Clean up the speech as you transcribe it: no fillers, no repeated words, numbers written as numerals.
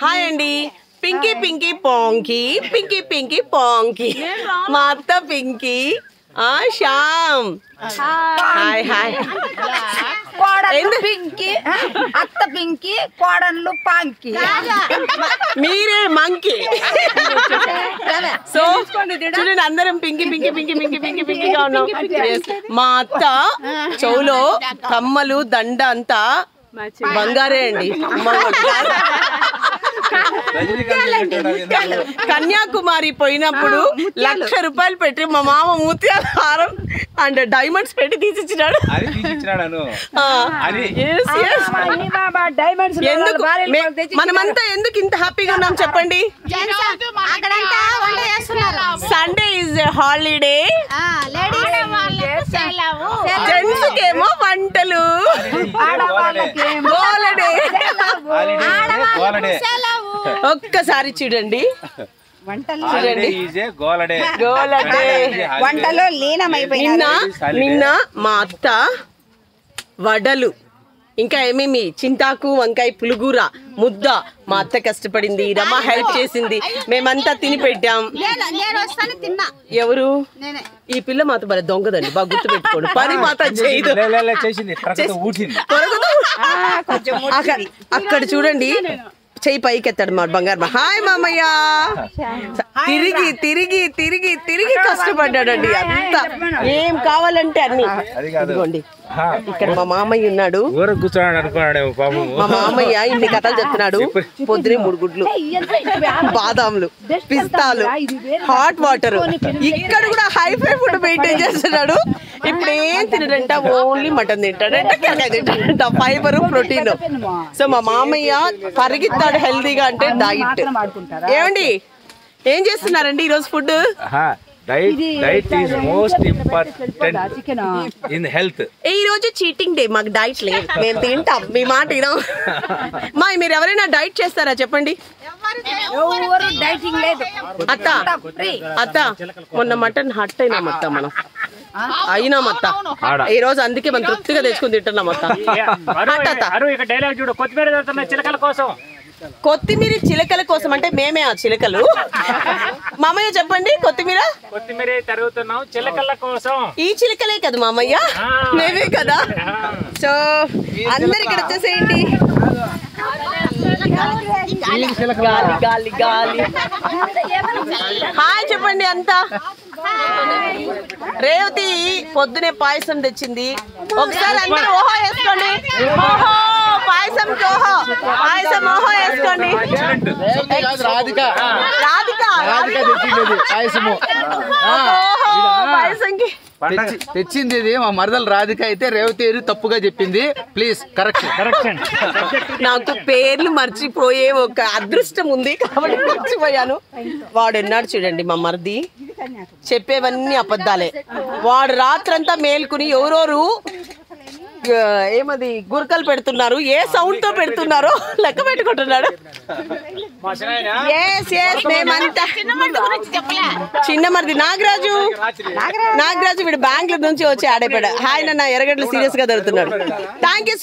Hi అండి. పింకీ పింకీ పాంకీ, పింకీ పింకీ పాంకీ. మా అత్త పింకీ, శ్యామ్. Hi hi. పింకీ, అత్త పింకీ, కోడన్లు పాంకీ, మీరే మంకీ. సో చూడండి, అందరం పింకీ పింకీ పింకీ పింకీ పింకీ పింకీగా ఉన్నాం. మా అత్త చెవులో కమ్మలు దండ అంతా బంగారే అండి. కన్యాకుమారి పోయినప్పుడు 1,00,000 రూపాయలు పెట్టి మా మామ ముత్యాల హారం అండ్ డైమండ్స్ పెట్టి తీసిచ్చినాడు. మనమంతా ఎందుకు ఇంత హ్యాపీగా ఉన్నాం చెప్పండి? సండే ఈజ్ హాలిడే, జెంట్స్ కేమో వంటలు, ఒక్కసారి చూడండి, వంటలో నిన్న మా అత్త వడలు ఇంకా ఏమేమి చింతాకు వంకాయ పులుగూర ముద్ద మా అత్త కష్టపడింది, రమ హెల్ప్ చేసింది, మేమంతా తిని పెట్టాం. ఎవరు ఈ పిల్ల మాత మరి దొంగదండి, బాగా గుర్తు పెట్టుకోండి. పని మాత చేయదు. అక్కడ చూడండి, చెయ్యి పైకి ఎత్తాడు మా బంగారు. హాయ్ మామయ్య. తిరిగి తిరిగి తిరిగి తిరిగి కష్టపడ్డాడండి. అంత ఏం కావాలంటే అన్ని. ఇదిగోండి, ఇక్కడ మా మామయ్య ఉన్నాడు. మా మామయ్య ఇన్ని కథలు చెప్తున్నాడు. పొద్దునే 3 గుడ్లు, బాదాంలు, పిస్తాలు, హాట్ వాటర్. ఇక్కడ కూడా హైఫై ఫుడ్ మెయింటైన్ చేస్తున్నాడు. ఇప్పుడు ఏం తినడంట, ఓన్లీ మటన్ తింటాడంట, కెరకాయ తింటాడంట, ఫైబర్ ప్రోటీన్. సో మా మామయ్య పరిగెత్తాడు హెల్దీగా అంటే డైట్. ఏమండి ఏం చేస్తున్నారండి ఈరోజు food? Diet is most important in health. ఈ రోజు చీటింగ్ డే, మాకు డైట్ లేదు, మేము తింటాం, మీ మాట వినాం. మా మీరు ఎవరైనా డైట్ చేస్తారా చెప్పండి? అత్త అత్త మొన్న మటన్ హట్ అయినామత్త, మనం అయినామత్త ఈ రోజు, అందుకే మనం తృప్తిగా తెచ్చుకుని తింటున్నాం అత్త. కొత్తిమీర చిలకల కోసం అంటే మేమే ఆ చిలకలు. మామయ్య చెప్పండి, కొత్తిమీర తరుగుతున్నాం చిలకల కోసం. ఈ చిలకలే కదా మామయ్య, మేమే కదా. సో అందరు ఇక్కడ వచ్చేసేయండి. గాలి గాలి గాలి. హాయ్ చెప్పండి అంతా. రేవతి పొద్దునే పాయసం తెచ్చింది. ఒకసారి అందరూ ఓహో వేసుకోండి. ఓహో పాయసం, ఓహో పాయసం, ఓహో వేసుకోండి. రాధిక పాయసంకి తెచ్చింది ఇది మా మరదలు రాధిక అయితే రేవతి తప్పుగా చెప్పింది. Please correction. నాకు పేర్లు మర్చిపోయే ఒక అదృష్టం ఉంది కాబట్టి మర్చిపోయాను. వాడు ఎన్నాడు చూడండి, మా మరిది చెప్పేవన్నీ అబద్ధాలే. వాడు రాత్రంతా మేల్కుని ఎవరోరు ఏమది గురకలు పెడుతున్నారు, ఏ సౌండ్ తో పెడుతున్నారో లెక్క పెట్టుకుంటున్నాడు. మేమంతా చిన్న మరిది నాగరాజు వీడు బెంగళూరు నుంచి వచ్చి ఆడేపాడు. హాయ్ నన్న ఎర్రగడ్డలు సీరియస్ గా జరుగుతున్నాడు. Thank you.